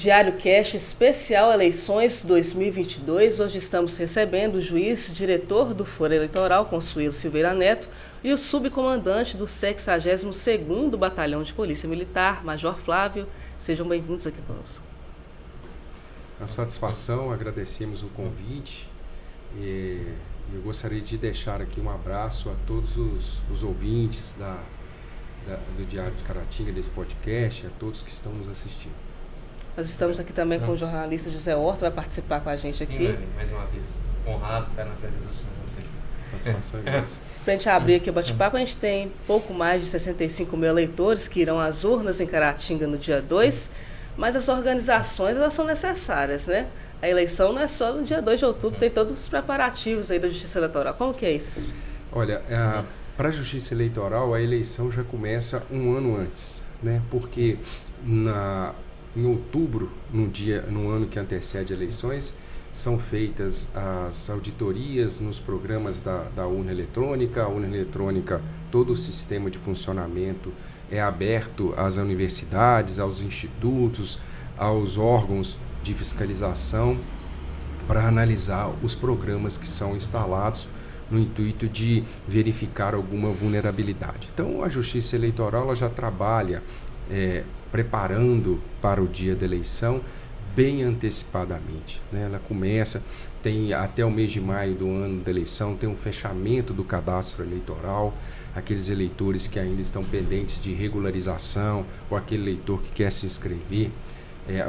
Diário Cast especial Eleições 2022. Hoje estamos recebendo o juiz diretor do Foro Eleitoral, Consuelo Silveira Neto, e o subcomandante do 62º Batalhão de Polícia Militar, Major Flávio. Sejam bem-vindos aqui conosco. A satisfação, agradecemos o convite e eu gostaria de deixar aqui um abraço a todos os ouvintes do Diário de Caratinga, desse podcast, a todos que estão nos assistindo. Nós estamos aqui também com o jornalista José Horta, vai participar com a gente aqui. Sim, mais uma vez, honrado estar na presença do senhor. Satisfação é nossa. Para a gente abrir aqui o bate-papo, a gente tem pouco mais de 65 mil eleitores que irão às urnas em Caratinga no dia 2, mas as organizações elas são necessárias, né? A eleição não é só no dia 2 de outubro, tem todos os preparativos aí da Justiça Eleitoral. Como que é isso? Olha, para a Justiça Eleitoral, a eleição já começa um ano antes, né? Porque em outubro, no ano que antecede eleições, são feitas as auditorias nos programas da urna eletrônica. A urna eletrônica, todo o sistema de funcionamento é aberto às universidades, aos institutos, aos órgãos de fiscalização para analisar os programas que são instalados no intuito de verificar alguma vulnerabilidade. Então, a Justiça Eleitoral ela já trabalha preparando para o dia da eleição bem antecipadamente, né? Ela começa, tem até o mês de maio do ano da eleição, tem um fechamento do cadastro eleitoral, aqueles eleitores que ainda estão pendentes de regularização, ou aquele eleitor que quer se inscrever,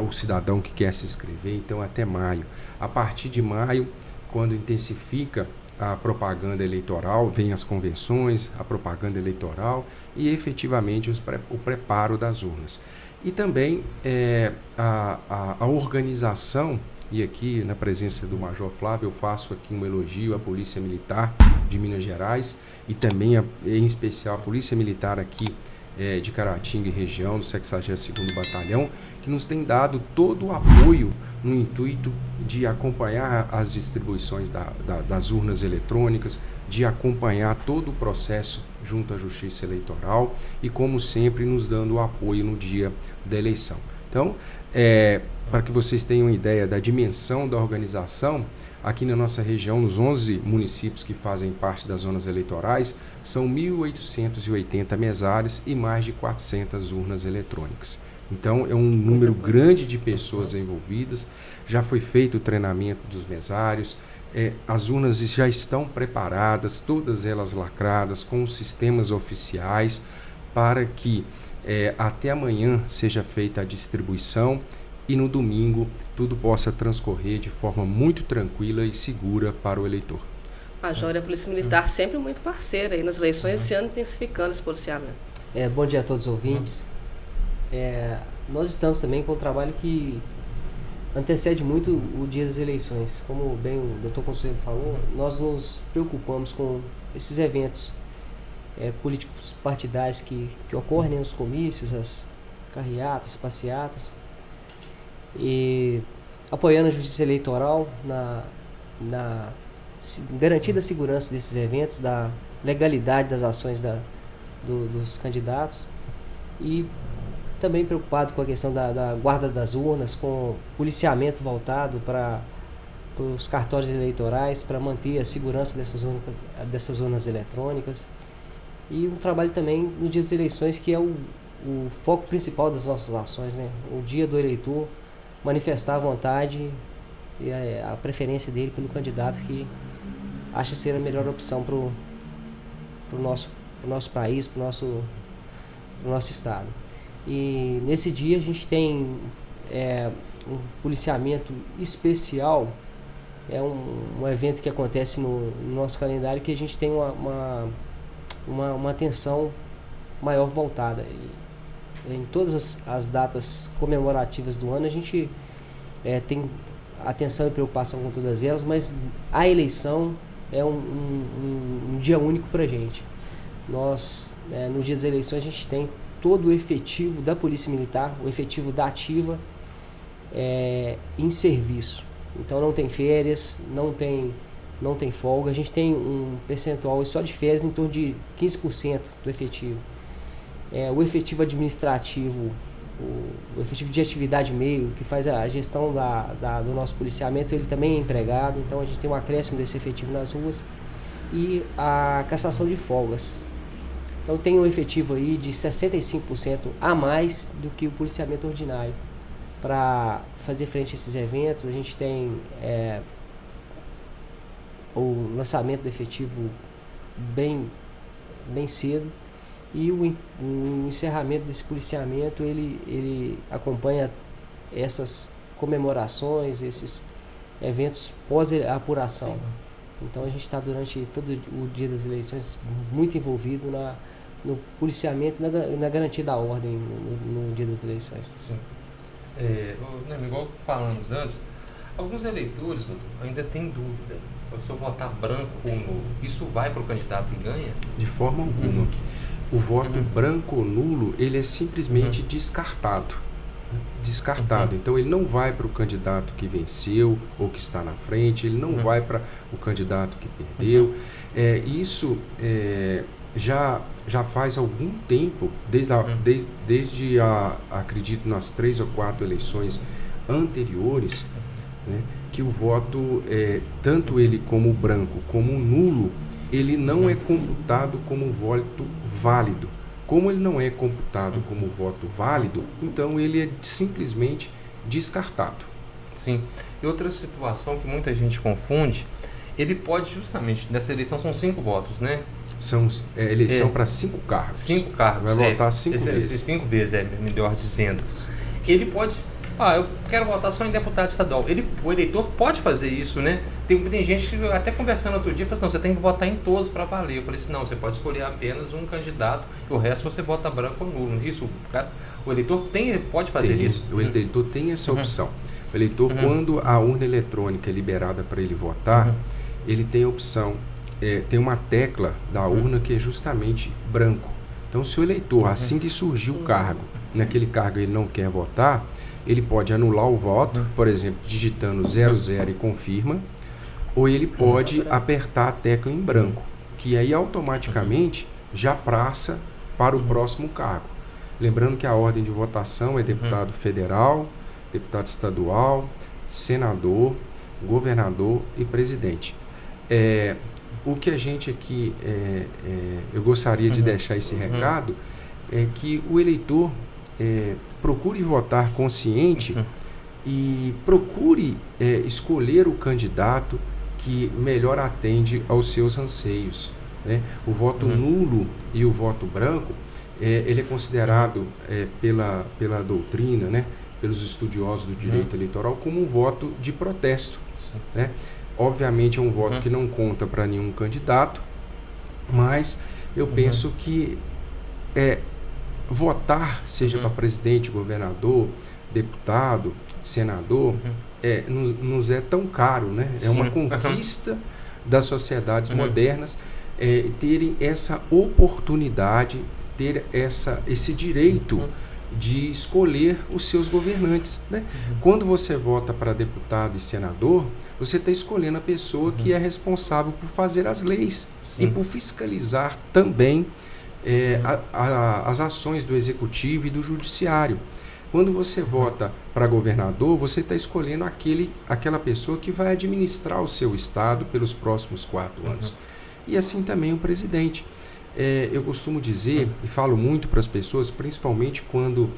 o cidadão que quer se inscrever, então até maio. A partir de maio, quando intensifica a propaganda eleitoral, vem as convenções, a propaganda eleitoral e efetivamente o preparo das urnas. E também a organização, e aqui na presença do Major Flávio eu faço aqui um elogio à Polícia Militar de Minas Gerais e também em especial a Polícia Militar aqui de Caratinga e região, do 62º Batalhão, que nos tem dado todo o apoio no intuito de acompanhar as distribuições das urnas eletrônicas, de acompanhar todo o processo junto à Justiça Eleitoral e, como sempre, nos dando o apoio no dia da eleição. Então, para que vocês tenham ideia da dimensão da organização, aqui na nossa região, nos 11 municípios que fazem parte das zonas eleitorais, são 1.880 mesários e mais de 400 urnas eletrônicas. Então, é um número grande de pessoas envolvidas, já foi feito o treinamento dos mesários, as urnas já estão preparadas, todas elas lacradas, com os sistemas oficiais, para que até amanhã seja feita a distribuição e no domingo tudo possa transcorrer de forma muito tranquila e segura para o eleitor. Major, a Polícia Militar sempre muito parceira aí nas eleições, esse ano intensificando esse policiamento. Bom dia a todos os ouvintes. Nós estamos também com um trabalho que antecede muito o dia das eleições. Como bem o doutor Consuelo falou, nós nos preocupamos com esses eventos políticos partidários que ocorrem nos comícios, as carreatas, passeatas, e apoiando a Justiça Eleitoral na garantida segurança desses eventos, da legalidade das ações dos candidatos, e também preocupado com a questão da guarda das urnas, com policiamento voltado para os cartórios eleitorais, para manter a segurança dessas urnas eletrônicas, e um trabalho também no dia das eleições, que é o foco principal das nossas ações, né? O dia do eleitor manifestar a vontade e a preferência dele pelo candidato que acha ser a melhor opção para o nosso país, para o nosso estado. E nesse dia a gente tem um policiamento especial, um evento que acontece no nosso calendário, que a gente tem uma atenção maior voltada. Em todas as datas comemorativas do ano a gente tem atenção e preocupação com todas elas, mas a eleição é um dia único para a gente. Nós, no dia das eleições, a gente tem todo o efetivo da Polícia Militar, o efetivo da ativa em serviço. Então não tem férias, não tem folga. A gente tem um percentual só de férias em torno de 15% do efetivo. O efetivo administrativo o efetivo de atividade meio, que faz a gestão do nosso policiamento, ele também é empregado, então a gente tem um acréscimo desse efetivo nas ruas, e a cassação de folgas. Então tem um efetivo aí de 65% a mais do que o policiamento ordinário. Para fazer frente a esses eventos, a gente tem o lançamento do efetivo bem cedo, e o encerramento desse policiamento ele acompanha essas comemorações, esses eventos pós-apuração. Então a gente está durante todo o dia das eleições muito envolvido no policiamento e na garantia da ordem no dia das eleições. Sim. Igual falamos antes, alguns eleitores, doutor, ainda têm dúvida. Se eu votar branco ou nulo, isso vai para o candidato e ganha? De forma alguma. O voto branco ou nulo, ele é simplesmente descartado. Descartado. Então ele não vai para o candidato que venceu ou que está na frente, ele não vai para o candidato que perdeu. Isso já faz algum tempo, desde acredito nas 3 ou 4 eleições anteriores, né, que o voto, tanto ele como branco como nulo, ele não é computado como voto válido. Como ele não é computado como voto válido, então ele é simplesmente descartado. Sim. E outra situação que muita gente confunde, ele pode justamente, nessa eleição são 5 votos, né? São eleição para 5 cargos. 5 cargos. Vai votar 5 vezes. 5 vezes, melhor dizendo. Ele pode... eu quero votar só em deputado estadual. O eleitor pode fazer isso, né? Tem gente que, até conversando outro dia, falou assim, não, você tem que votar em todos para valer. Eu falei assim, não, você pode escolher apenas um candidato e o resto você vota branco ou nulo. Isso, o eleitor pode fazer isso? O eleitor tem essa opção. O eleitor, quando a urna eletrônica é liberada para ele votar, ele tem a opção, tem uma tecla da urna que é justamente branco. Então, se o eleitor, assim que surgiu o cargo, naquele cargo ele não quer votar, ele pode anular o voto, por exemplo, digitando 00 e confirma, ou ele pode apertar a tecla em branco, que aí automaticamente já passa para o próximo cargo. Lembrando que a ordem de votação é deputado federal, deputado estadual, senador, governador e presidente. O que a gente aqui, eu gostaria de deixar esse recado, é que o eleitor procure votar consciente e procure escolher o candidato que melhor atende aos seus anseios, né? O voto nulo e o voto branco, ele é considerado pela doutrina, né, pelos estudiosos do direito eleitoral, como um voto de protesto, né? Obviamente é um voto que não conta para nenhum candidato, mas eu penso que votar, seja para presidente, governador, deputado, senador, nos é tão caro, né? É uma conquista das sociedades modernas terem essa oportunidade, ter esse direito de escolher os seus governantes, né? Quando você vota para deputado e senador, você está escolhendo a pessoa que é responsável por fazer as leis e por fiscalizar também as ações do executivo e do judiciário. Quando você vota para governador, você está escolhendo aquela pessoa que vai administrar o seu estado pelos próximos 4 anos. E assim também o presidente. Eu costumo dizer, e falo muito para as pessoas, principalmente quando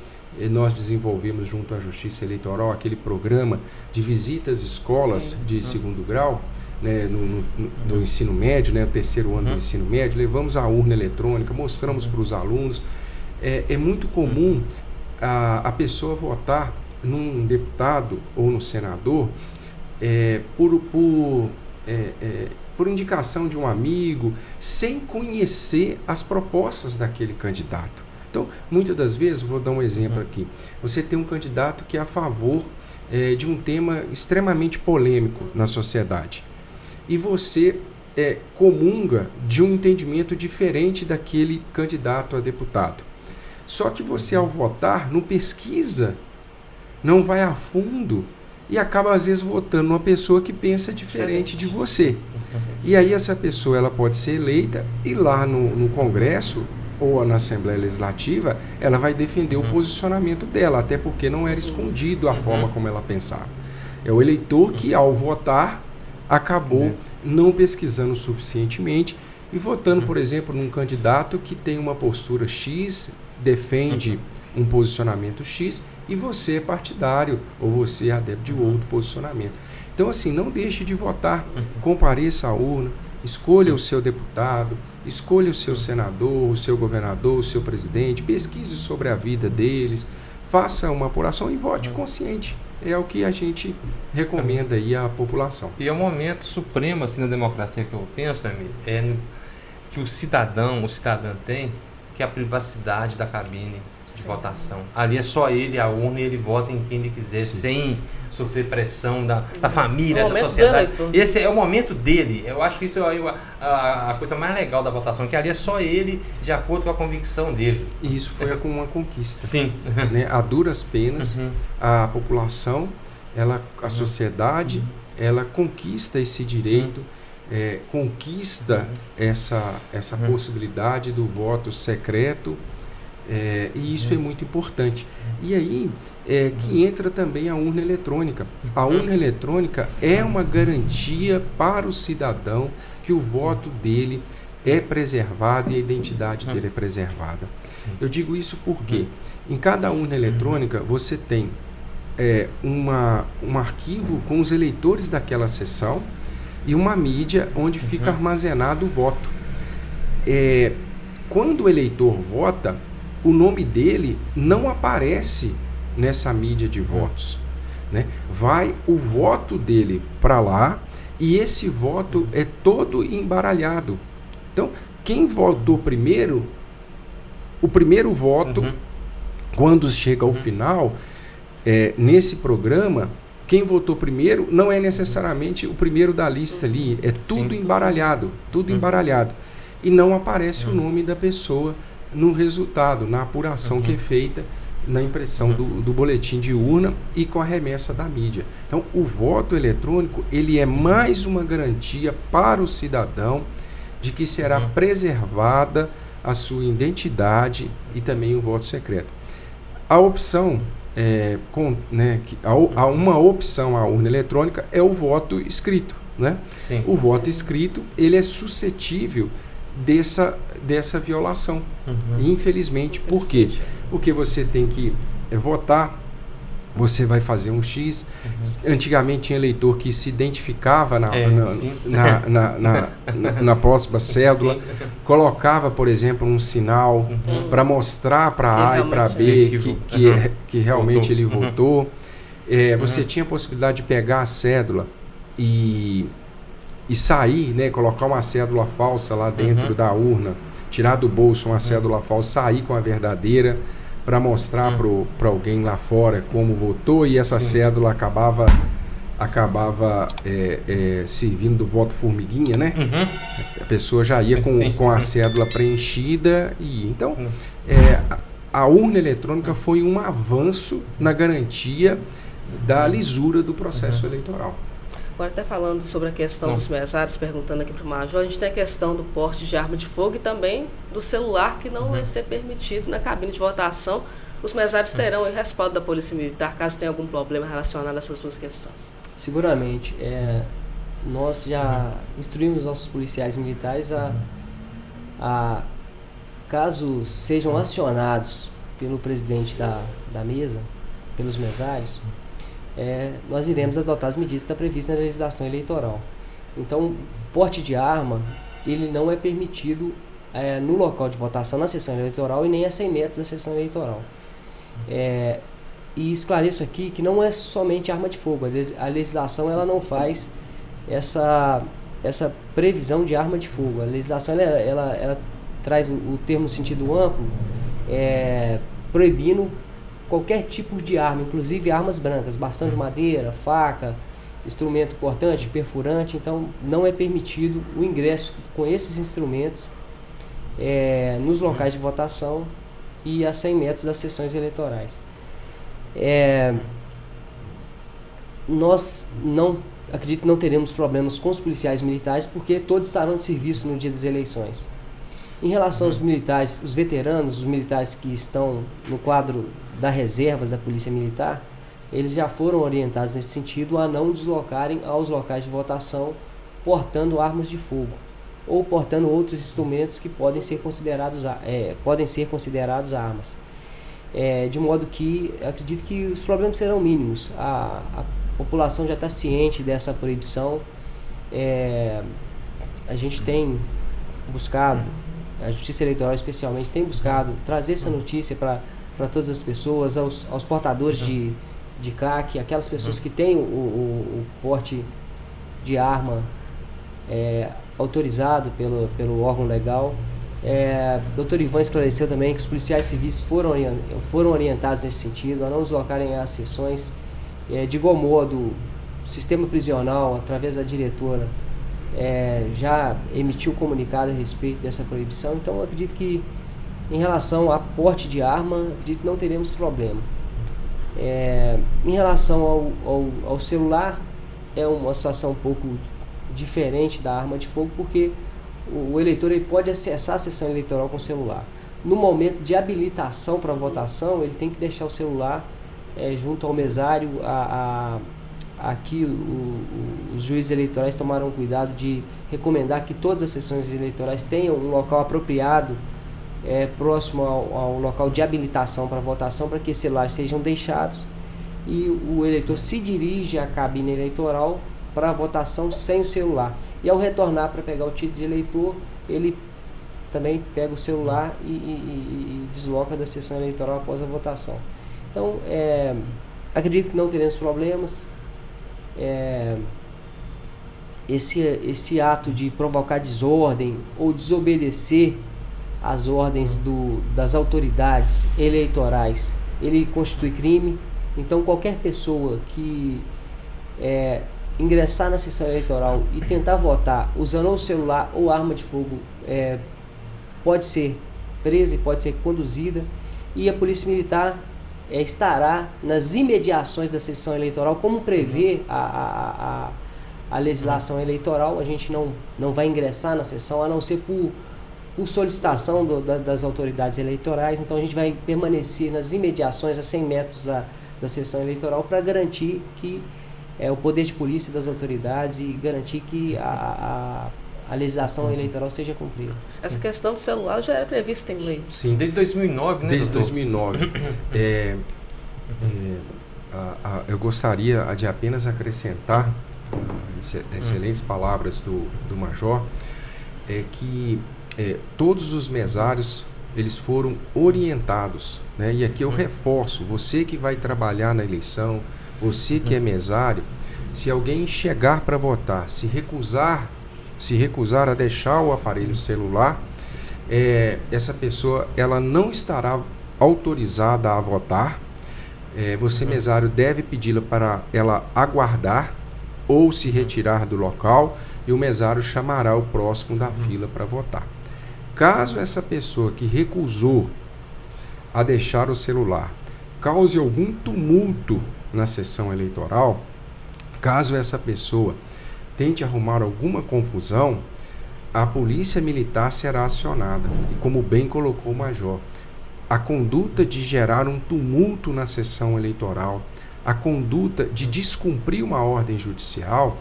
nós desenvolvemos junto à Justiça Eleitoral aquele programa de visitas às escolas de segundo grau, né, no ensino médio, né, o 3º ano do ensino médio, levamos a urna eletrônica, mostramos para os alunos. É muito comum a pessoa votar num deputado ou no senador por indicação de um amigo, sem conhecer as propostas daquele candidato. Então, muitas das vezes, vou dar um exemplo aqui, você tem um candidato que é a favor de um tema extremamente polêmico na sociedade, e você comunga de um entendimento diferente daquele candidato a deputado. Só que você, ao votar, não pesquisa, não vai a fundo e acaba, às vezes, votando numa pessoa que pensa diferente de você. E aí essa pessoa ela pode ser eleita e lá no Congresso ou na Assembleia Legislativa, ela vai defender o posicionamento dela, até porque não era escondido a forma como ela pensava. É o eleitor que, ao votar, acabou não pesquisando suficientemente e votando, por exemplo, num candidato que tem uma postura X, defende um posicionamento X, e você é partidário, ou você é adepto de outro posicionamento. Então, assim, não deixe de votar, compareça à urna, escolha o seu deputado, escolha o seu senador, o seu governador, o seu presidente, pesquise sobre a vida deles, faça uma apuração e vote consciente. É o que a gente recomenda aí à população. E é um momento supremo assim, na democracia que eu penso, né, é que o cidadã tem, que é a privacidade da cabine de votação. Ali é só ele, a urna, e ele vota em quem ele quiser, sem sofrer pressão da família, da sociedade. Esse é o momento dele. Eu acho que isso é a coisa mais legal da votação, que ali é só ele, de acordo com a convicção dele. E isso foi uma conquista. Sim. Né? A duras penas, a população, a sociedade, ela conquista esse direito, conquista essa possibilidade do voto secreto, e isso é muito importante. E aí que entra também a urna eletrônica. A urna eletrônica é uma garantia para o cidadão que o voto dele é preservado e a identidade dele é preservada. Eu digo isso porque em cada urna eletrônica você tem um arquivo com os eleitores daquela sessão e uma mídia onde fica armazenado o voto. Quando o eleitor vota, o nome dele não aparece nessa mídia de votos, né? Vai o voto dele para lá e esse voto é todo embaralhado. Então, quem votou primeiro, o primeiro voto, quando chega ao final, nesse programa, quem votou primeiro não é necessariamente o primeiro da lista ali, é tudo embaralhado, e não aparece o nome da pessoa no resultado, na apuração que é feita na impressão do boletim de urna e com a remessa da mídia. Então, o voto eletrônico, ele é mais uma garantia para o cidadão de que será preservada a sua identidade e também o voto secreto. A opção, uma opção à urna eletrônica é o voto escrito, né? Sim, o voto escrito, ele é suscetível dessa violação. Infelizmente. Por quê? Porque você tem que votar, você vai fazer um X. Antigamente tinha eleitor que se identificava na próxima cédula, colocava, por exemplo, um sinal para mostrar para A e para B que realmente ele votou. Você tinha a possibilidade de pegar a cédula e sair, né, colocar uma cédula falsa lá dentro da urna, tirar do bolso uma cédula falsa, sair com a verdadeira para mostrar para alguém lá fora como votou, e essa cédula acabava servindo do voto formiguinha, né? A pessoa já ia com a cédula preenchida. Então, a urna eletrônica foi um avanço na garantia da lisura do processo eleitoral. Agora, até falando sobre a questão dos mesários, perguntando aqui para o Major, a gente tem a questão do porte de arma de fogo e também do celular, que não vai ser permitido na cabine de votação. Os mesários terão o respaldo da Polícia Militar, caso tenha algum problema relacionado a essas duas questões. Seguramente. Nós já instruímos nossos policiais militares a caso sejam acionados pelo presidente da mesa, pelos mesários, nós iremos adotar as medidas que estão previstas na legislação eleitoral. Então, porte de arma, ele não é permitido no local de votação, na sessão eleitoral, e nem a 100 metros da sessão eleitoral. E esclareço aqui que não é somente arma de fogo. A legislação ela não faz essa previsão de arma de fogo. A legislação ela traz o termo no sentido amplo, proibindo qualquer tipo de arma, inclusive armas brancas, bastão de madeira, faca, instrumento cortante, perfurante. Então, não é permitido o ingresso com esses instrumentos nos locais de votação e a 100 metros das sessões eleitorais. Nós acredito que não teremos problemas com os policiais militares, porque todos estarão de serviço no dia das eleições. Em relação aos militares, os veteranos, os militares que estão no quadro das reservas da Polícia Militar, eles já foram orientados nesse sentido a não deslocarem aos locais de votação portando armas de fogo ou portando outros instrumentos que podem ser considerados armas. De modo que acredito que os problemas serão mínimos. A população já está ciente dessa proibição. A gente tem buscado, a Justiça Eleitoral especialmente, tem buscado trazer essa notícia para todas as pessoas, aos portadores de CAC, aquelas pessoas que têm o porte de arma autorizado pelo órgão legal. Dr. Ivan esclareceu também que os policiais civis foram orientados nesse sentido, a não deslocarem às sessões. De igual modo, o sistema prisional, através da diretora, já emitiu comunicado a respeito dessa proibição. Então, eu acredito que, em relação a porte de arma, acredito que não teremos problema. Em relação ao celular, é uma situação um pouco diferente da arma de fogo, porque o eleitor ele pode acessar a sessão eleitoral com o celular. No momento de habilitação para votação, ele tem que deixar o celular junto ao mesário. Aqui os juízes eleitorais tomaram cuidado de recomendar que todas as sessões eleitorais tenham um local apropriado próximo ao local de habilitação para votação, para que esses celulares sejam deixados e o eleitor se dirige à cabine eleitoral para a votação sem o celular. E ao retornar para pegar o título de eleitor, ele também pega o celular e desloca da sessão eleitoral após a votação. Então, acredito que não teremos problemas. Esse ato de provocar desordem ou desobedecer às ordens das autoridades eleitorais, ele constitui crime. Então, qualquer pessoa que ingressar na sessão eleitoral e tentar votar usando ou celular ou arma de fogo pode ser presa e pode ser conduzida, e a Polícia Militar estará nas imediações da sessão eleitoral, como prevê a legislação eleitoral. A gente não vai ingressar na sessão, a não ser por solicitação das autoridades eleitorais. Então a gente vai permanecer nas imediações a 100 metros da sessão eleitoral para garantir que o poder de polícia das autoridades e garantir que a legislação eleitoral seja cumprida. Essa questão do celular já era prevista em lei. Sim, desde 2009, né, Desde doutor? 2009. Eu gostaria de apenas acrescentar excelentes palavras do Major, que todos os mesários eles foram orientados, né? E aqui eu reforço, você que vai trabalhar na eleição, você que é mesário, se alguém chegar para votar, se recusar a deixar o aparelho celular, essa pessoa ela não estará autorizada a votar. Você, mesário, deve pedi-la para ela aguardar ou se retirar do local, e o mesário chamará o próximo da fila para votar. Caso essa pessoa que recusou a deixar o celular cause algum tumulto na sessão eleitoral, caso essa pessoa tente arrumar alguma confusão, a Polícia Militar será acionada. E como bem colocou o Major, a conduta de gerar um tumulto na sessão eleitoral, a conduta de descumprir uma ordem judicial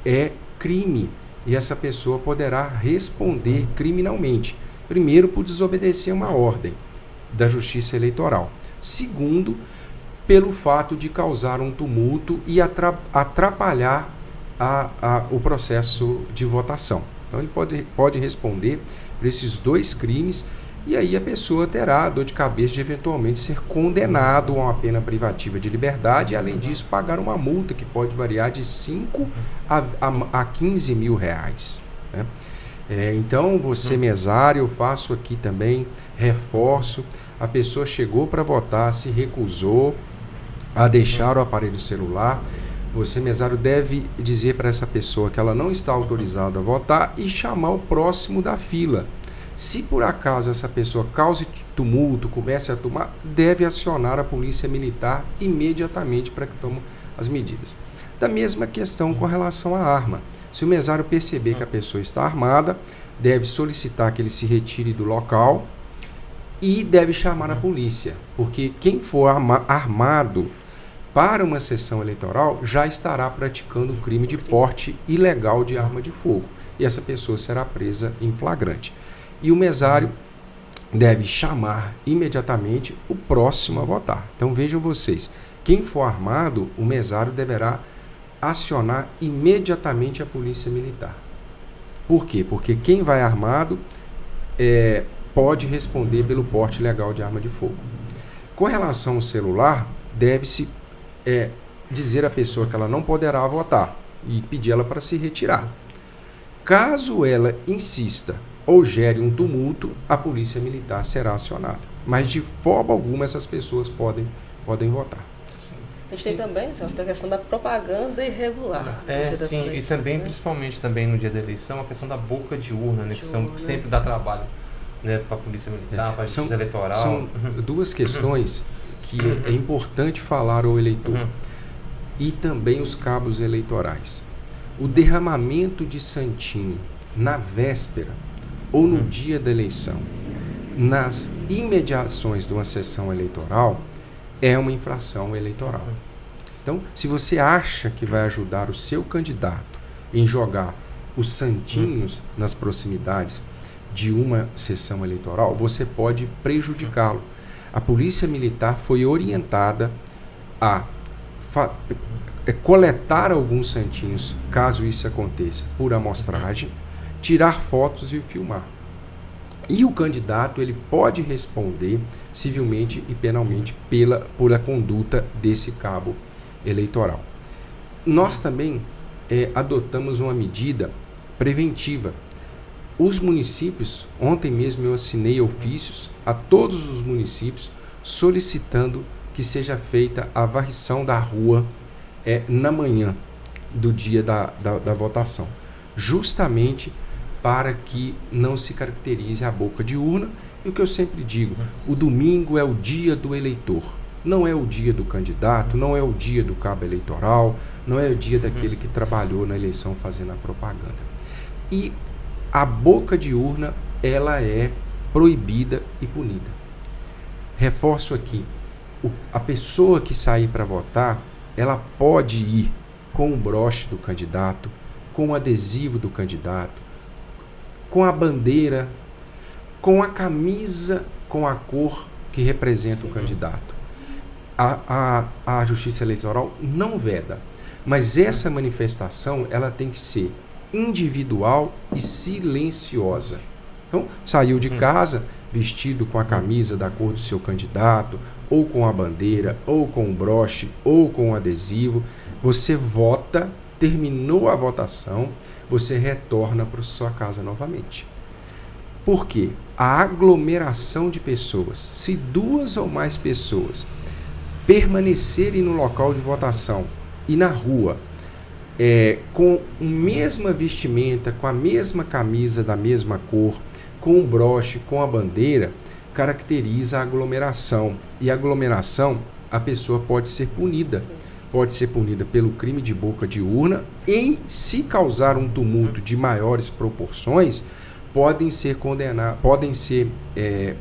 é crime. E essa pessoa poderá responder criminalmente. Primeiro, por desobedecer uma ordem da Justiça Eleitoral. Segundo, pelo fato de causar um tumulto e atrapalhar o processo de votação. Então, ele pode responder por esses dois crimes, e aí a pessoa terá a dor de cabeça de eventualmente ser condenado a uma pena privativa de liberdade e, além disso, pagar uma multa que pode variar de 5 a 15 mil reais, né? Então, você, mesário, eu faço aqui também, reforço, a pessoa chegou para votar, se recusou a deixar o aparelho celular, você, mesário, deve dizer para essa pessoa que ela não está autorizada a votar e chamar o próximo da fila. Se por acaso essa pessoa cause tumulto, comece a tomar, deve acionar a Polícia Militar imediatamente para que tome as medidas. Da mesma questão com relação à arma. Se o mesário perceber que a pessoa está armada, deve solicitar que ele se retire do local e deve chamar a polícia, porque quem for armado para uma sessão eleitoral já estará praticando um crime de porte ilegal de arma de fogo, e essa pessoa será presa em flagrante. E o mesário deve chamar imediatamente o próximo a votar. Então vejam vocês, quem for armado, o mesário deverá acionar imediatamente a polícia militar. Por quê? Porque quem vai armado pode responder pelo porte ilegal de arma de fogo. Com relação ao celular, deve-se dizer à pessoa que ela não poderá votar e pedir ela para se retirar. Caso ela insista ou gere um tumulto, a polícia militar será acionada. Mas de forma alguma essas pessoas podem votar. A gente tem também a questão da propaganda irregular. Sim, e também, principalmente também no dia da eleição, a questão da boca de urna, né, que sempre dá trabalho, né, para a polícia militar, para a justiça eleitoral. São duas questões que é importante falar ao eleitor e também os cabos eleitorais. O derramamento de santinho na véspera ou no dia da eleição, nas imediações de uma sessão eleitoral, é uma infração eleitoral. Então, se você acha que vai ajudar o seu candidato em jogar os santinhos nas proximidades de uma sessão eleitoral, você pode prejudicá-lo. A polícia militar foi orientada a coletar alguns santinhos, caso isso aconteça, por amostragem, tirar fotos e filmar. E o candidato ele pode responder civilmente e penalmente por a conduta desse cabo eleitoral. Nós também adotamos uma medida preventiva. Os municípios, ontem mesmo eu assinei ofícios a todos os municípios solicitando que seja feita a varrição da rua na manhã do dia da votação, justamente para que não se caracterize a boca de urna. E o que eu sempre digo, o domingo é o dia do eleitor, não é o dia do candidato, não é o dia do cabo eleitoral, não é o dia daquele que trabalhou na eleição fazendo a propaganda. E a boca de urna, ela é proibida e punida. Reforço aqui, a pessoa que sair para votar, ela pode ir com o broche do candidato, com o adesivo do candidato, com a bandeira, com a camisa, com a cor que representa o candidato. A Justiça Eleitoral não veda, mas essa manifestação ela tem que ser individual e silenciosa. Então, saiu de casa vestido com a camisa da cor do seu candidato, ou com a bandeira, ou com o broche, ou com o adesivo, você vota, terminou a votação, você retorna para sua casa novamente. Por quê? A aglomeração de pessoas, se 2 ou mais pessoas permanecerem no local de votação e na rua, com a mesma vestimenta, com a mesma camisa da mesma cor, com o broche, com a bandeira, caracteriza a aglomeração. E a aglomeração, a pessoa pode ser punida. Pode ser punida pelo crime de boca de urna e, se causar um tumulto de maiores proporções, podem ser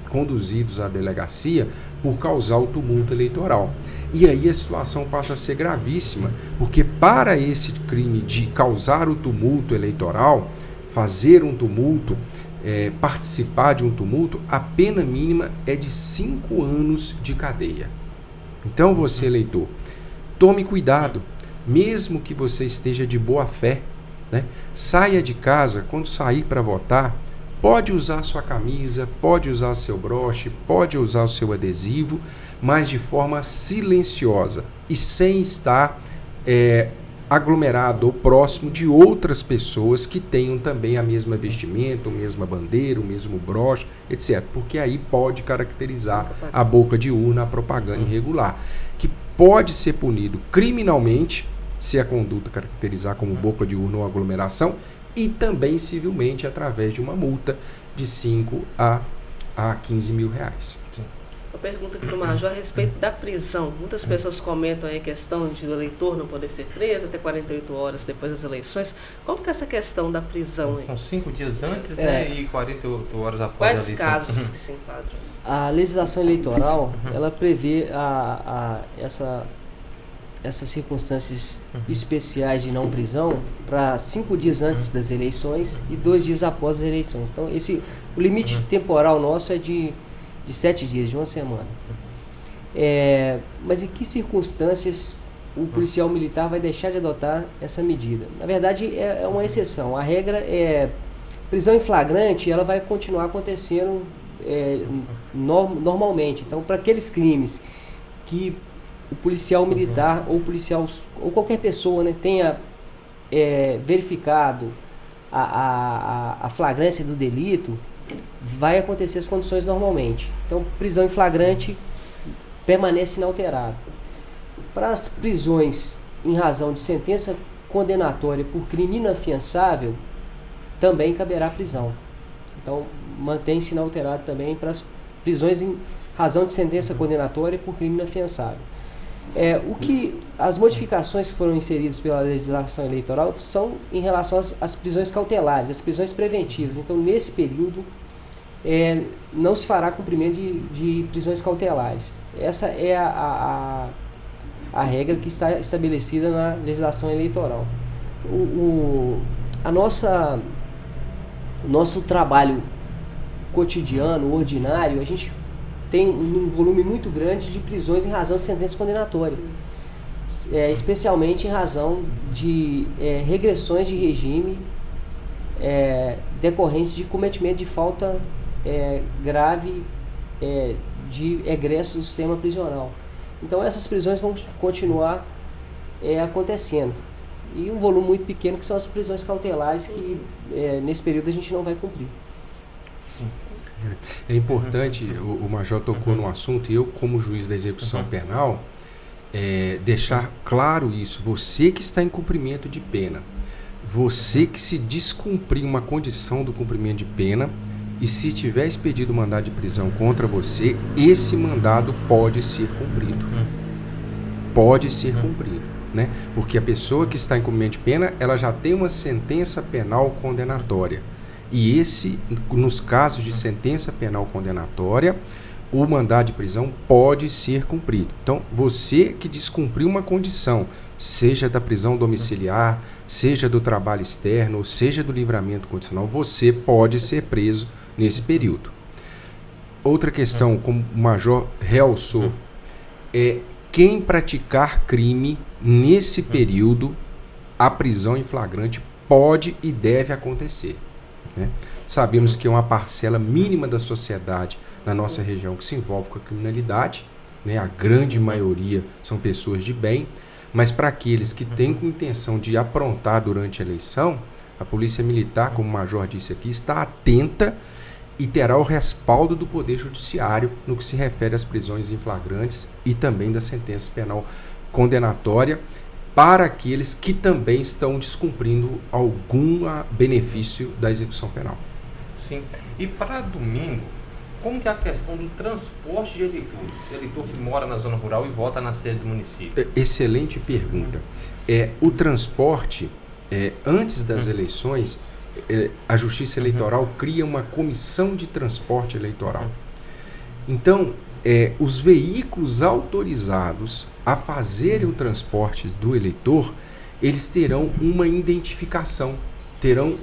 conduzidos à delegacia por causar o tumulto eleitoral. E aí a situação passa a ser gravíssima, porque para esse crime de causar o tumulto eleitoral, fazer um tumulto, participar de um tumulto, a pena mínima é de 5 anos de cadeia. Então você, eleitor, tome cuidado, mesmo que você esteja de boa fé, né? Saia de casa, quando sair para votar, pode usar sua camisa, pode usar seu broche, pode usar o seu adesivo, mas de forma silenciosa e sem estar aglomerado ou próximo de outras pessoas que tenham também a mesma vestimenta, a mesma bandeira, o mesmo broche, etc. Porque aí pode caracterizar a boca de urna, a propaganda irregular, que pode ser punido criminalmente, se a conduta caracterizar como boca de urna ou aglomeração, e também civilmente através de uma multa de 5 a 15 mil reais. Sim. Uma pergunta aqui para o Major a respeito da prisão. Muitas pessoas comentam aí a questão de o eleitor não poder ser preso até 48 horas depois das eleições. Como que é essa questão da prisão aí? São 5 dias antes, né, e 48 horas após Quais a eleição. casos que se enquadram? A legislação eleitoral, ela prevê essas circunstâncias especiais de não prisão para 5 dias antes das eleições e 2 dias após as eleições. Então, o limite temporal nosso é de 7 dias, de uma semana. Mas em que circunstâncias o policial militar vai deixar de adotar essa medida? Na verdade, é uma exceção. A regra é prisão em flagrante, ela vai continuar acontecendo normalmente. Então, para aqueles crimes que o policial militar ou qualquer pessoa, né, tenha verificado a flagrância do delito, vai acontecer as condições normalmente. Então, prisão em flagrante permanece inalterada. Para as prisões em razão de sentença condenatória por crime inafiançável, também caberá prisão. Então, mantém-se inalterado também para as prisões em razão de sentença condenatória por crime inafiançável. As modificações que foram inseridas pela legislação eleitoral são em relação às prisões cautelares, às prisões preventivas. Então, nesse período, não se fará cumprimento de prisões cautelares. Essa é a regra que está estabelecida na legislação eleitoral. O nosso trabalho cotidiano, ordinário, a gente tem um volume muito grande de prisões em razão de sentença condenatória, especialmente em razão de regressões de regime decorrentes de cometimento de falta grave de egresso do sistema prisional. Então essas prisões vão continuar acontecendo. E um volume muito pequeno que são as prisões cautelares que nesse período a gente não vai cumprir. Sim. É importante, o Major tocou no assunto, e eu, como juiz da execução penal, deixar claro isso. Você que está em cumprimento de pena, você que se descumprir uma condição do cumprimento de pena, e se tiver expedido mandado de prisão contra você, esse mandado pode ser cumprido. Pode ser cumprido, né? Porque a pessoa que está em cumprimento de pena, ela já tem uma sentença penal condenatória. E nos casos de sentença penal condenatória, o mandado de prisão pode ser cumprido. Então, você que descumpriu uma condição, seja da prisão domiciliar, seja do trabalho externo, ou seja do livramento condicional, você pode ser preso nesse período. Outra questão, como o Major realçou, quem praticar crime nesse período, a prisão em flagrante pode e deve acontecer. Né? Sabemos que é uma parcela mínima da sociedade na nossa região que se envolve com a criminalidade, né? A grande maioria são pessoas de bem, mas para aqueles que têm com intenção de aprontar durante a eleição, a Polícia Militar, como o Major disse aqui, está atenta e terá o respaldo do Poder Judiciário no que se refere às prisões em flagrantes e também da sentença penal condenatória, para aqueles que também estão descumprindo algum benefício da execução penal. Sim. E para domingo, como que é a questão do transporte de eleitores? O eleitor que mora na zona rural e vota na sede do município. Excelente pergunta. O transporte, antes das eleições, a Justiça Eleitoral cria uma comissão de transporte eleitoral. Então, os veículos autorizados a fazerem o transporte do eleitor, eles terão uma identificação, terão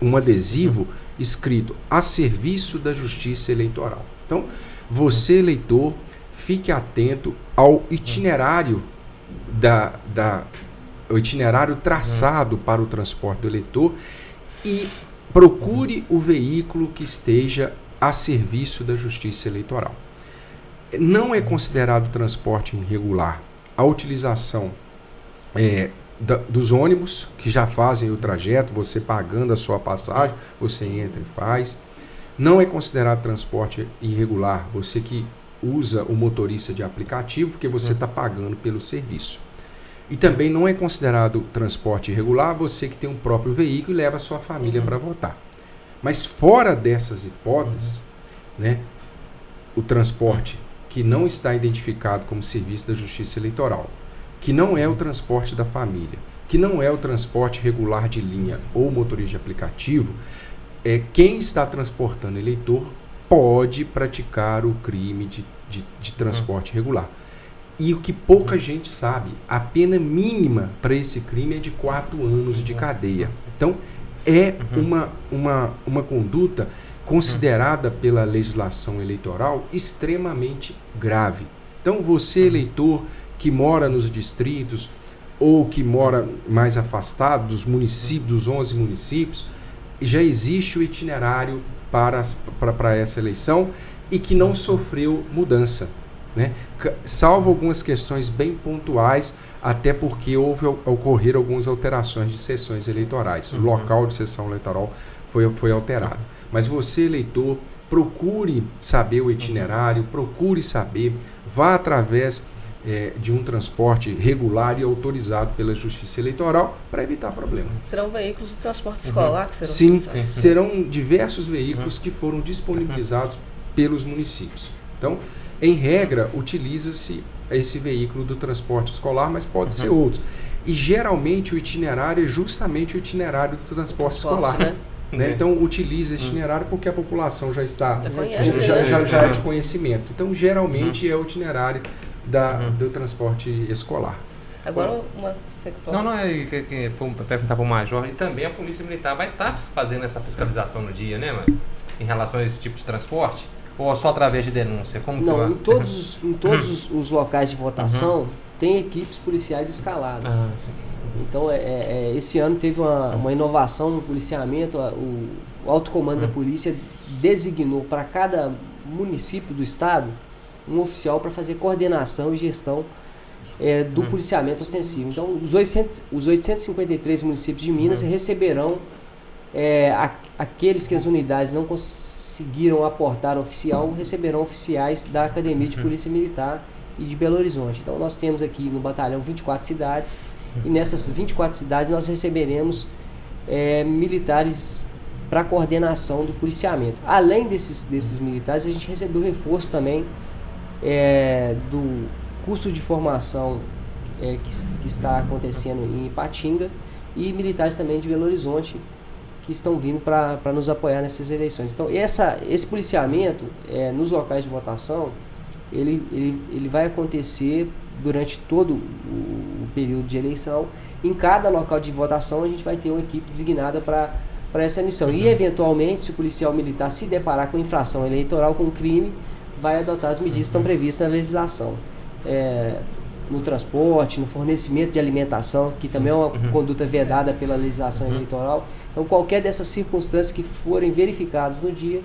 um adesivo escrito a serviço da Justiça Eleitoral. Então, você, eleitor, fique atento ao itinerário o itinerário traçado para o transporte do eleitor e procure o veículo que esteja a serviço da Justiça Eleitoral. Não é considerado transporte irregular a utilização dos ônibus que já fazem o trajeto, você pagando a sua passagem, você entra e faz. Não é considerado transporte irregular você que usa o motorista de aplicativo, porque você está pagando pelo serviço. E também não é considerado transporte irregular você que tem um próprio veículo e leva a sua família para votar. Mas fora dessas hipóteses, né, o transporte que não está identificado como serviço da Justiça Eleitoral, que não é o transporte da família, que não é o transporte regular de linha ou motorista de aplicativo, quem está transportando eleitor pode praticar o crime de transporte regular. E o que pouca gente sabe, a pena mínima para esse crime é de 4 anos de cadeia. Então, é uma conduta considerada pela legislação eleitoral extremamente grave. Então, você, eleitor, que mora nos distritos ou que mora mais afastado dos municípios, dos 11 municípios, já existe o itinerário para essa eleição e que não sofreu mudança, né? Salvo algumas questões bem pontuais, até porque ocorreram algumas alterações de sessões eleitorais. O local de sessão eleitoral foi alterado. Mas você, eleitor, procure saber o itinerário, procure saber, vá através de um transporte regular e autorizado pela Justiça Eleitoral para evitar problemas. Serão veículos de transporte escolar que serão Sim, utilizados? serão diversos veículos que foram disponibilizados pelos municípios. Então, em regra, utiliza-se esse veículo do transporte escolar, mas pode ser outros. E geralmente o itinerário é justamente o itinerário do transporte escolar. Né? Então, utiliza esse itinerário porque a população já está já é de conhecimento. Então, geralmente é o itinerário do transporte escolar. Agora, você que falou. Não, para perguntar para o Major, e também a Polícia Militar vai estar fazendo essa fiscalização no dia, né, mano? Em relação a esse tipo de transporte? Ou só através de denúncia? Como não, em todos os locais de votação tem equipes policiais escaladas. Sim. Então, esse ano teve uma inovação no policiamento. O alto comando da polícia designou para cada município do estado um oficial para fazer coordenação e gestão do policiamento ostensivo. Então, os 853 municípios de Minas receberão aqueles que as unidades não conseguiram aportar oficial, receberão oficiais da Academia de Polícia Militar e de Belo Horizonte. Então, nós temos aqui no batalhão 24 cidades e nessas 24 cidades nós receberemos militares para coordenação do policiamento. Além desses militares, a gente recebeu reforço também do curso de formação que está acontecendo em Ipatinga e militares também de Belo Horizonte que estão vindo para nos apoiar nessas eleições. Então, esse policiamento nos locais de votação, ele vai acontecer durante todo o período de eleição. Em cada local de votação, a gente vai ter uma equipe designada para essa missão. E, eventualmente, se o policial militar se deparar com infração eleitoral, com crime, vai adotar as medidas que estão previstas na legislação. No transporte, no fornecimento de alimentação, que também é uma conduta vedada pela legislação eleitoral. Então, qualquer dessas circunstâncias que forem verificadas no dia,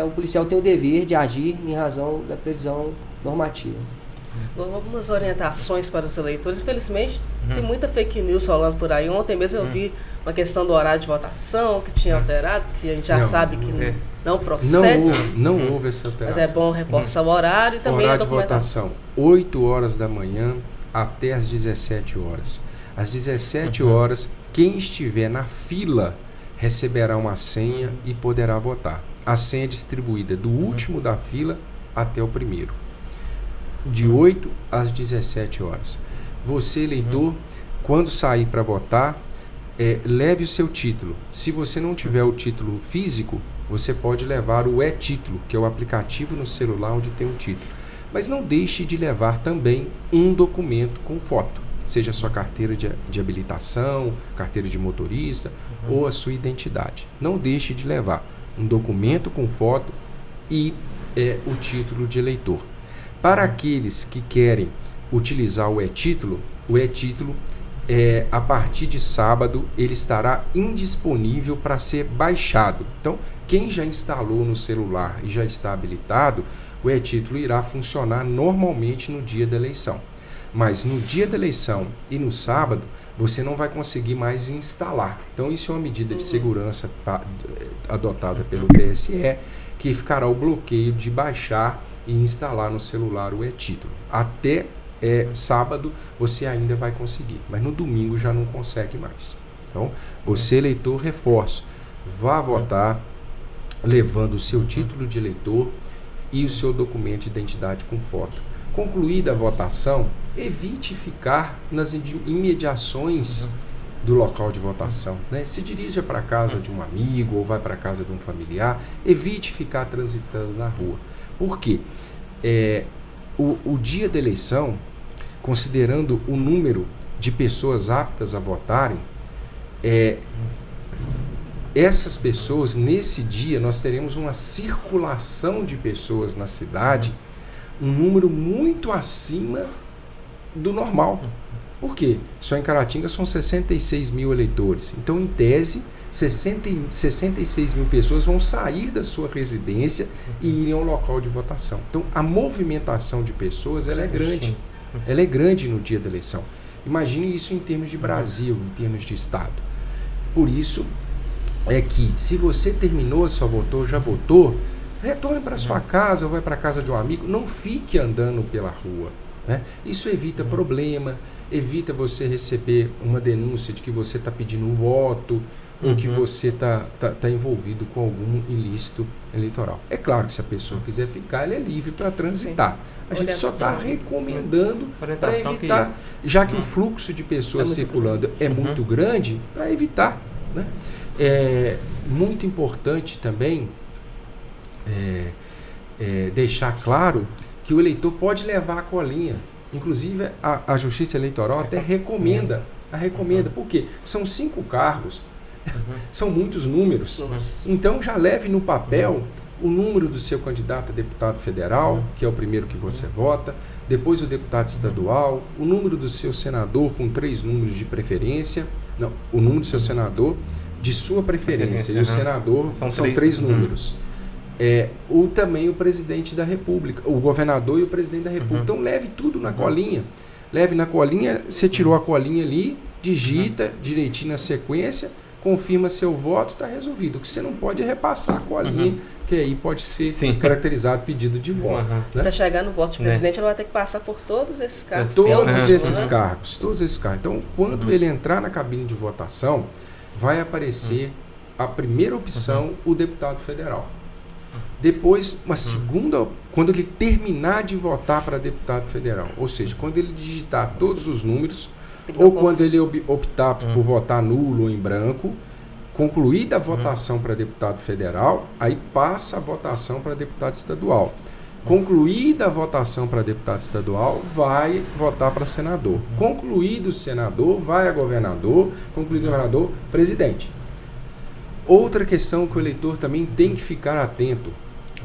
o policial tem o dever de agir em razão da previsão normativa. Algumas orientações para os eleitores. Infelizmente, tem muita fake news rolando por aí. Ontem mesmo eu vi uma questão do horário de votação que tinha alterado, que a gente já sabe que não procede. Não houve essa alteração. Mas é bom reforçar o horário e também horário a documentação. de votação, 8 horas da manhã até as 17 horas. Às 17 horas, quem estiver na fila receberá uma senha e poderá votar. A senha é distribuída do último da fila até o primeiro. De 8 às 17 horas. Você, eleitor, quando sair para votar, leve o seu título. Se você não tiver o título físico, você pode levar o e-título, que é o aplicativo no celular onde tem o título. Mas não deixe de levar também um documento com foto, seja a sua carteira de habilitação, carteira de motorista ou a sua identidade. Não deixe de levar um documento com foto e o título de eleitor. Para aqueles que querem utilizar o e-título, a partir de sábado, ele estará indisponível para ser baixado. Então, quem já instalou no celular e já está habilitado, o e-título irá funcionar normalmente no dia da eleição. Mas no dia da eleição e no sábado, você não vai conseguir mais instalar. Então, isso é uma medida de segurança adotada pelo TSE, que ficará o bloqueio de baixar e instalar no celular o e-título. Até sábado você ainda vai conseguir, mas no domingo já não consegue mais. Então, você, eleitor, reforço, vá votar levando o seu título de eleitor e o seu documento de identidade com foto. Concluída a votação, evite ficar nas imediações do local de votação, né? Se dirija para a casa de um amigo ou vai para a casa de um familiar, evite ficar transitando na rua. Por quê? O dia da eleição, considerando o número de pessoas aptas a votarem, essas pessoas, nesse dia, nós teremos uma circulação de pessoas na cidade, um número muito acima do normal. Por quê? Só em Caratinga são 66 mil eleitores. Então, em tese, 66 mil pessoas vão sair da sua residência e irem ao local de votação. Então, a movimentação de pessoas ela é grande. Ela é grande no dia da eleição. Imagine isso em termos de Brasil, em termos de Estado. Por isso é que, se você terminou, só votou, já votou, retorne para sua casa ou vai para a casa de um amigo, não fique andando pela rua. Né? Isso evita problema, evita você receber uma denúncia de que você está pedindo um voto ou que você está envolvido com algum ilícito eleitoral. É claro que se a pessoa quiser ficar, ela é livre para transitar. A gente só está recomendando para evitar, já que o fluxo de pessoas circulando é muito grande, para evitar. Né? É muito importante também deixar claro que o eleitor pode levar a colinha. Inclusive, a Justiça Eleitoral até recomenda. Por quê? São 5 cargos, são muitos números. Então, já leve no papel o número do seu candidato a deputado federal, que é o primeiro que você vota, depois o deputado estadual, o número do seu senador com 3 números de preferência, não, o número do seu senador de sua preferência e o senador são 3 números. Ou também o presidente da República, o governador e o presidente da República. Então leve tudo na colinha. Leve na colinha, você tirou a colinha ali, digita direitinho na sequência, confirma seu voto, está resolvido. O que você não pode é repassar a colinha, que aí pode ser caracterizado pedido de voto. Né? Para chegar no voto de presidente, ela vai ter que passar por todos esses cargos. Todos esses cargos. Então, quando ele entrar na cabine de votação, vai aparecer a primeira opção, o deputado federal. Depois, uma segunda, quando ele terminar de votar para deputado federal, ou seja, quando ele digitar todos os números, ou quando ele optar por votar nulo ou em branco, concluída a votação para deputado federal, aí passa a votação para deputado estadual. Concluída a votação para deputado estadual, vai votar para senador. Concluído o senador, vai a governador. Concluído o governador, presidente. Outra questão que o eleitor também tem que ficar atento,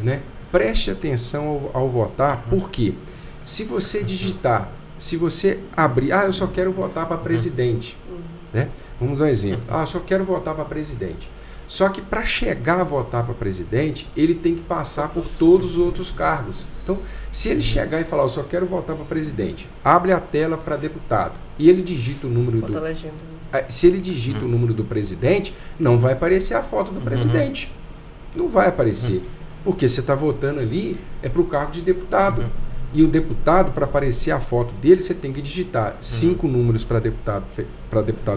né? Preste atenção ao votar, porque se você digitar, se você abrir, eu só quero votar para presidente, né? Vamos dar um exemplo. Eu só quero votar para presidente. Só que para chegar a votar para presidente, ele tem que passar por todos os outros cargos. Então, se ele chegar e falar, eu só quero votar para presidente, abre a tela para deputado e ele digita o número do... Se ele digita o número do presidente, não vai aparecer a foto do presidente. Não vai aparecer. Porque você está votando ali, é para o cargo de deputado. E o deputado, para aparecer a foto dele, você tem que digitar 5 números para deputado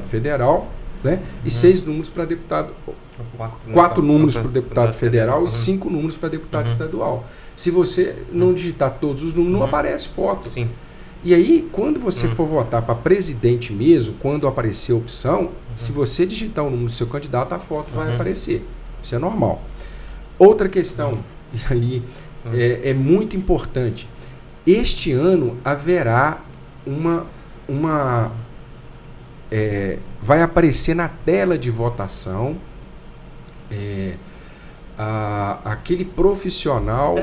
federal, né? E 6 números para deputado... 4 números para o deputado federal e 5 números para deputado estadual. Se você não digitar todos os números, não aparece foto. Sim. E aí, quando você for votar para presidente mesmo, quando aparecer a opção, se você digitar o número do seu candidato, a foto vai aparecer. Isso é normal. Outra questão, e aí é muito importante. Este ano haverá vai aparecer na tela de votação aquele profissional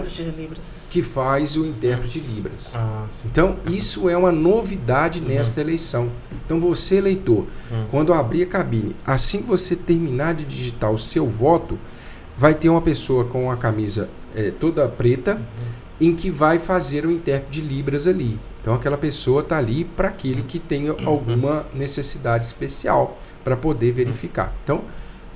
que faz o intérprete de Libras. Então, isso é uma novidade nesta eleição. Então, você, eleitor, quando abrir a cabine, assim que você terminar de digitar o seu voto, vai ter uma pessoa com a camisa toda preta, em que vai fazer o intérprete de Libras ali. Então, aquela pessoa está ali para aquele que tem alguma necessidade especial para poder verificar. Então,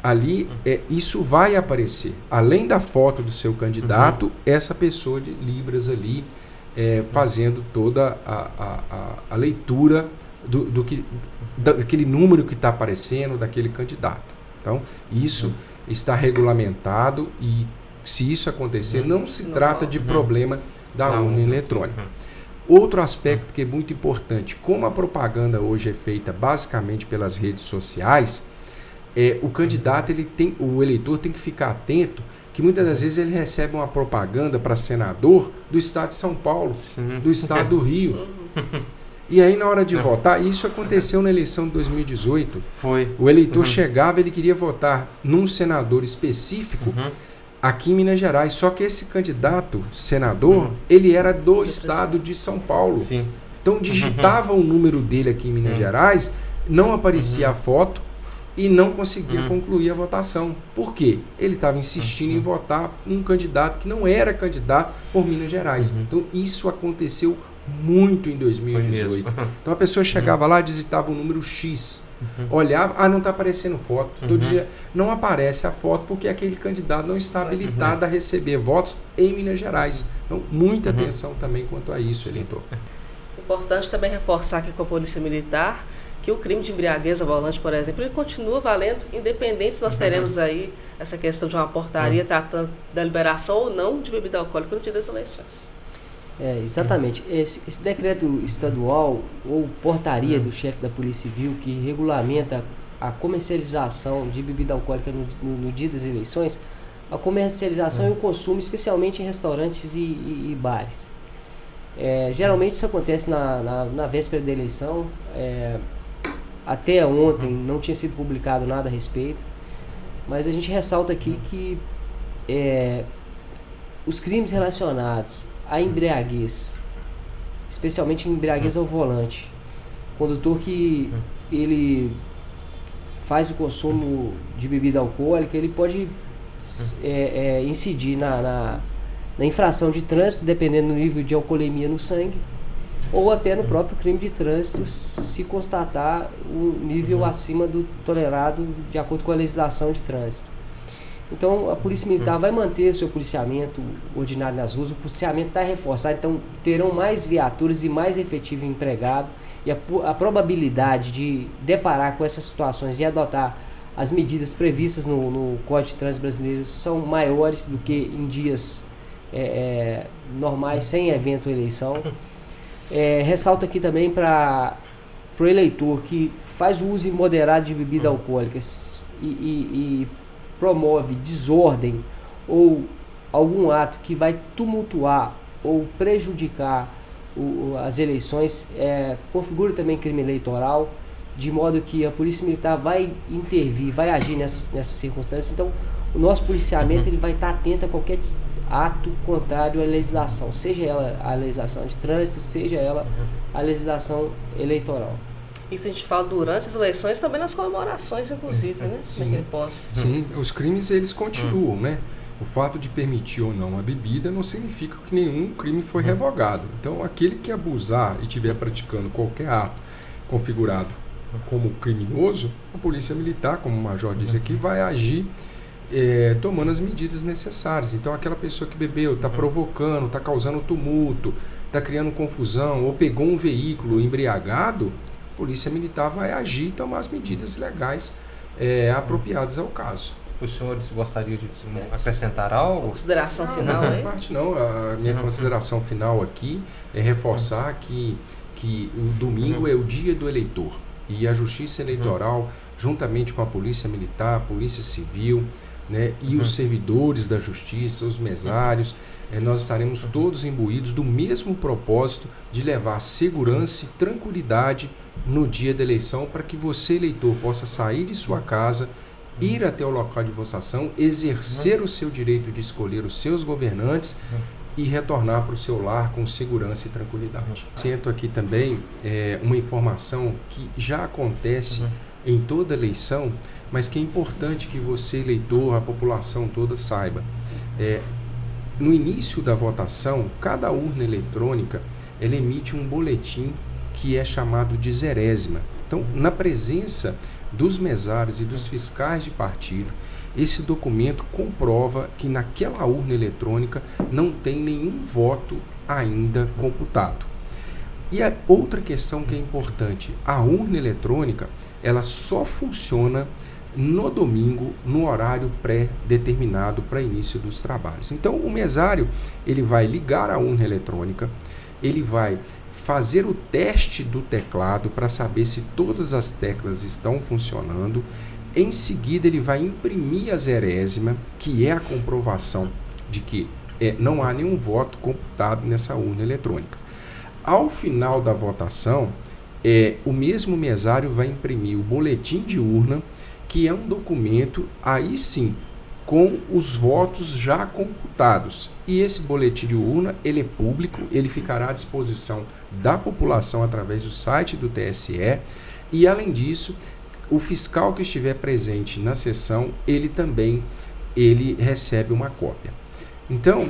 ali, isso vai aparecer. Além da foto do seu candidato, essa pessoa de Libras ali fazendo toda a leitura daquele número que está aparecendo, daquele candidato. Então, isso está regulamentado e se isso acontecer, não se Não trata volta. de problema da Não, urna sim. eletrônica. Outro aspecto que é muito importante, como a propaganda hoje é feita basicamente pelas redes sociais, o candidato, o eleitor tem que ficar atento que muitas das vezes ele recebe uma propaganda para senador do estado de São Paulo, do estado do Rio. E aí na hora de votar, isso aconteceu na eleição de 2018. Foi. O eleitor chegava, ele queria votar num senador específico aqui em Minas Gerais, só que esse candidato senador, ele era do estado de São Paulo. Sim. Então digitava o número dele aqui em Minas Gerais, não aparecia a foto e não conseguia concluir a votação. Por quê? Ele estava insistindo em votar um candidato que não era candidato por Minas Gerais. Então isso aconteceu muito em 2018. Então a pessoa chegava lá, digitava o número X, olhava, não está aparecendo foto. Todo dia não aparece a foto porque aquele candidato não está habilitado a receber votos em Minas Gerais. Então muita atenção também quanto a isso, eleitor. Importante também reforçar aqui com a Polícia Militar que o crime de embriaguez ao volante, por exemplo, ele continua valendo, independente se nós teremos aí essa questão de uma portaria tratando da liberação ou não de bebida alcoólica no dia das eleições. Exatamente. Esse decreto estadual ou portaria do chefe da Polícia Civil que regulamenta a comercialização de bebida alcoólica no dia das eleições, a comercialização e o consumo, especialmente em restaurantes e bares. Geralmente isso acontece na véspera da eleição. Até ontem não tinha sido publicado nada a respeito, mas a gente ressalta aqui que os crimes relacionados à embriaguez, especialmente embriaguez ao volante, condutor que ele faz o consumo de bebida alcoólica, ele pode incidir na infração de trânsito, dependendo do nível de alcoolemia no sangue, ou até no próprio crime de trânsito, se constatar um nível acima do tolerado de acordo com a legislação de trânsito. Então, a Polícia Militar vai manter o seu policiamento ordinário nas ruas, o policiamento está reforçado, então terão mais viaturas e mais efetivo empregado, e a probabilidade de deparar com essas situações e adotar as medidas previstas no Código de Trânsito Brasileiro são maiores do que em dias normais, sem evento ou eleição. Ressalto aqui também para o eleitor que faz o uso imoderado de bebidas alcoólicas e promove desordem ou algum ato que vai tumultuar ou prejudicar as eleições, configura também crime eleitoral, de modo que a Polícia Militar vai intervir, vai agir nessas circunstâncias. Então, o nosso policiamento ele vai estar atento a qualquer ato contrário à legislação, seja ela a legislação de trânsito, seja ela a legislação eleitoral. Isso a gente fala durante as eleições, também nas comemorações, inclusive, né? Sim, sim, os crimes eles continuam, né? O fato de permitir ou não a bebida não significa que nenhum crime foi revogado. Então, aquele que abusar e estiver praticando qualquer ato configurado como criminoso, a Polícia Militar, como o Major disse aqui, vai agir tomando as medidas necessárias. Então, aquela pessoa que bebeu, está provocando, está causando tumulto, está criando confusão ou pegou um veículo embriagado, a Polícia Militar vai agir e tomar as medidas legais apropriadas ao caso. Os senhores gostariam de acrescentar algo? Consideração final, não, hein? parte não. A minha consideração final aqui é reforçar que o domingo é o dia do eleitor e a Justiça Eleitoral, juntamente com a Polícia Militar, a Polícia Civil, né, e os servidores da Justiça, os mesários, nós estaremos todos imbuídos do mesmo propósito de levar segurança e tranquilidade no dia da eleição para que você, eleitor, possa sair de sua casa, ir até o local de votação, exercer o seu direito de escolher os seus governantes e retornar para o seu lar com segurança e tranquilidade. Acento aqui também uma informação que já acontece em toda eleição, mas que é importante que você, eleitor, a população toda saiba. No início da votação, cada urna eletrônica ela emite um boletim que é chamado de zerésima. Então, na presença dos mesários e dos fiscais de partido, esse documento comprova que naquela urna eletrônica não tem nenhum voto ainda computado. E a outra questão que é importante, a urna eletrônica ela só funciona no domingo, no horário pré-determinado para início dos trabalhos. Então, o mesário ele vai ligar a urna eletrônica, ele vai fazer o teste do teclado para saber se todas as teclas estão funcionando. Em seguida, ele vai imprimir a zerésima, que é a comprovação de que não há nenhum voto computado nessa urna eletrônica. Ao final da votação, o mesmo mesário vai imprimir o boletim de urna, que é um documento, aí sim, com os votos já computados. E esse boletim de urna, ele é público, ele ficará à disposição da população através do site do TSE, e além disso, o fiscal que estiver presente na sessão, ele também recebe uma cópia. Então,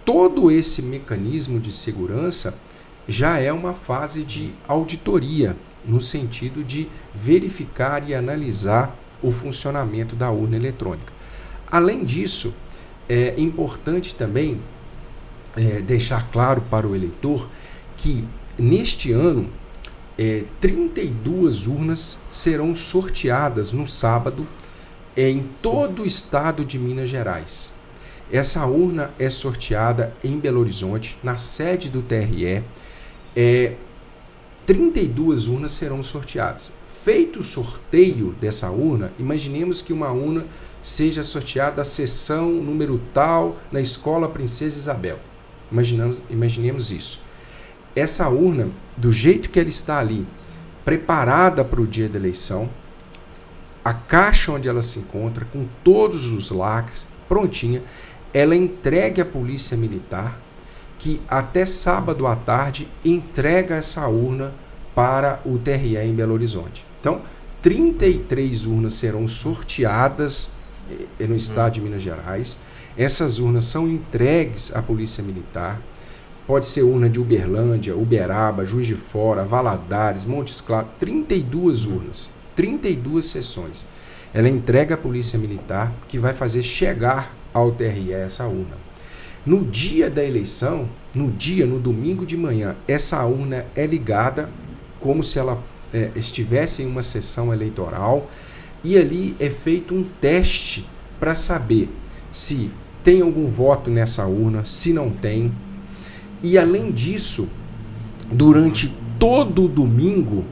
todo esse mecanismo de segurança já é uma fase de auditoria, no sentido de verificar e analisar o funcionamento da urna eletrônica. Além disso, é importante também deixar claro para o eleitor que neste ano 32 urnas serão sorteadas no sábado em todo o estado de Minas Gerais. Essa urna é sorteada em Belo Horizonte, na sede do TRE. 32 urnas serão sorteadas. Feito o sorteio dessa urna, imaginemos que uma urna seja sorteada da seção número tal na Escola Princesa Isabel. Imaginemos isso. Essa urna, do jeito que ela está ali, preparada para o dia da eleição, a caixa onde ela se encontra, com todos os lacres, prontinha, ela é entregue à Polícia Militar, que até sábado à tarde entrega essa urna para o TRE em Belo Horizonte. Então, 33 urnas serão sorteadas no estado de Minas Gerais. Essas urnas são entregues à Polícia Militar. Pode ser urna de Uberlândia, Uberaba, Juiz de Fora, Valadares, Montes Claros, 32 urnas, 32 sessões. Ela entrega à Polícia Militar, que vai fazer chegar ao TRE essa urna. No dia da eleição, no domingo de manhã, essa urna é ligada como se ela estivesse em uma sessão eleitoral, e ali é feito um teste para saber se tem algum voto nessa urna, se não tem. E além disso, durante todo domingo,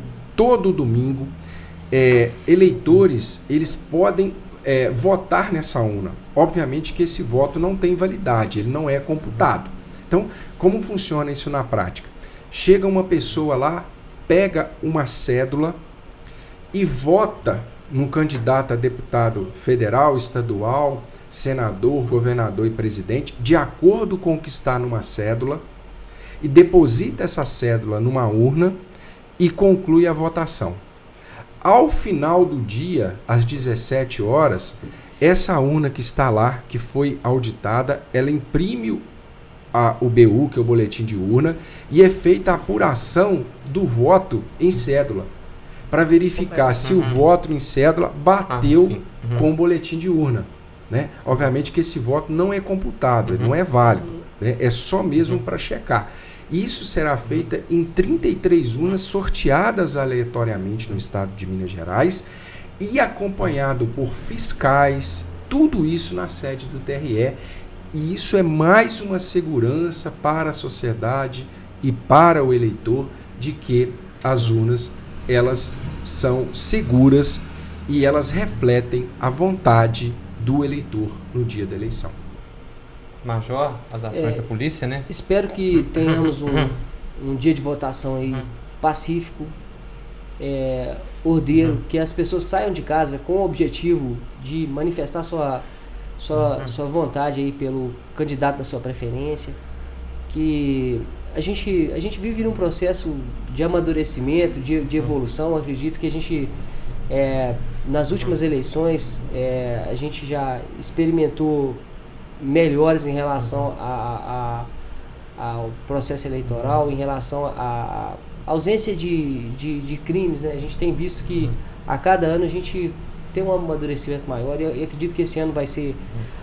eleitores eles podem votar nessa urna. Obviamente que esse voto não tem validade, ele não é computado. Então, como funciona isso na prática? Chega uma pessoa lá, pega uma cédula e vota num candidato a deputado federal, estadual, senador, governador e presidente, de acordo com o que está numa cédula, e deposita essa cédula numa urna e conclui a votação. Ao final do dia, às 17 horas, essa urna que está lá, que foi auditada, ela imprime o BU, que é o boletim de urna, e é feita a apuração do voto em cédula, para verificar se o voto em cédula bateu com o boletim de urna. Né? Obviamente que esse voto não é computado, ele não é válido, né? É só mesmo para checar. Isso será feito em 33 urnas sorteadas aleatoriamente no estado de Minas Gerais e acompanhado por fiscais, tudo isso na sede do TRE. E isso é mais uma segurança para a sociedade e para o eleitor de que as urnas elas são seguras e elas refletem a vontade do eleitor no dia da eleição. Major, as ações da polícia, né? Espero que tenhamos um dia de votação aí pacífico, ordeiro, que as pessoas saiam de casa com o objetivo de manifestar sua vontade aí pelo candidato da sua preferência, que a gente vive num processo de amadurecimento, de evolução. Acredito que a gente, nas últimas eleições, a gente já experimentou melhores em relação ao processo eleitoral, em relação à ausência de crimes, né? A gente tem visto que a cada ano a gente tem um amadurecimento maior, e eu acredito que esse ano vai ser,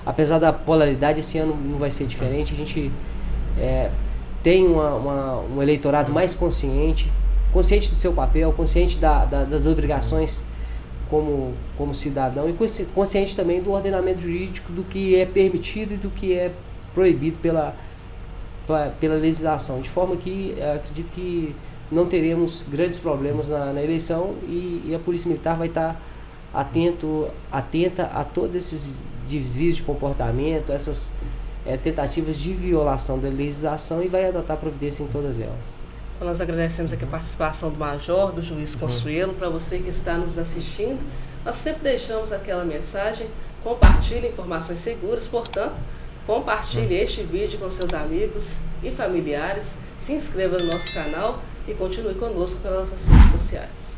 apesar da polaridade, esse ano não vai ser diferente. A gente tem um eleitorado mais consciente do seu papel, consciente das obrigações como cidadão e consciente também do ordenamento jurídico, do que é permitido e do que é proibido pela legislação, de forma que acredito que não teremos grandes problemas na eleição e a Polícia Militar vai estar atenta a todos esses desvios de comportamento, essas tentativas de violação da legislação e vai adotar providência em todas elas. Então nós agradecemos aqui a participação do Major, do Juiz Consuelo. Para você que está nos assistindo, nós sempre deixamos aquela mensagem: compartilhe informações seguras, portanto, compartilhe este vídeo com seus amigos e familiares, se inscreva no nosso canal e continue conosco pelas nossas redes sociais.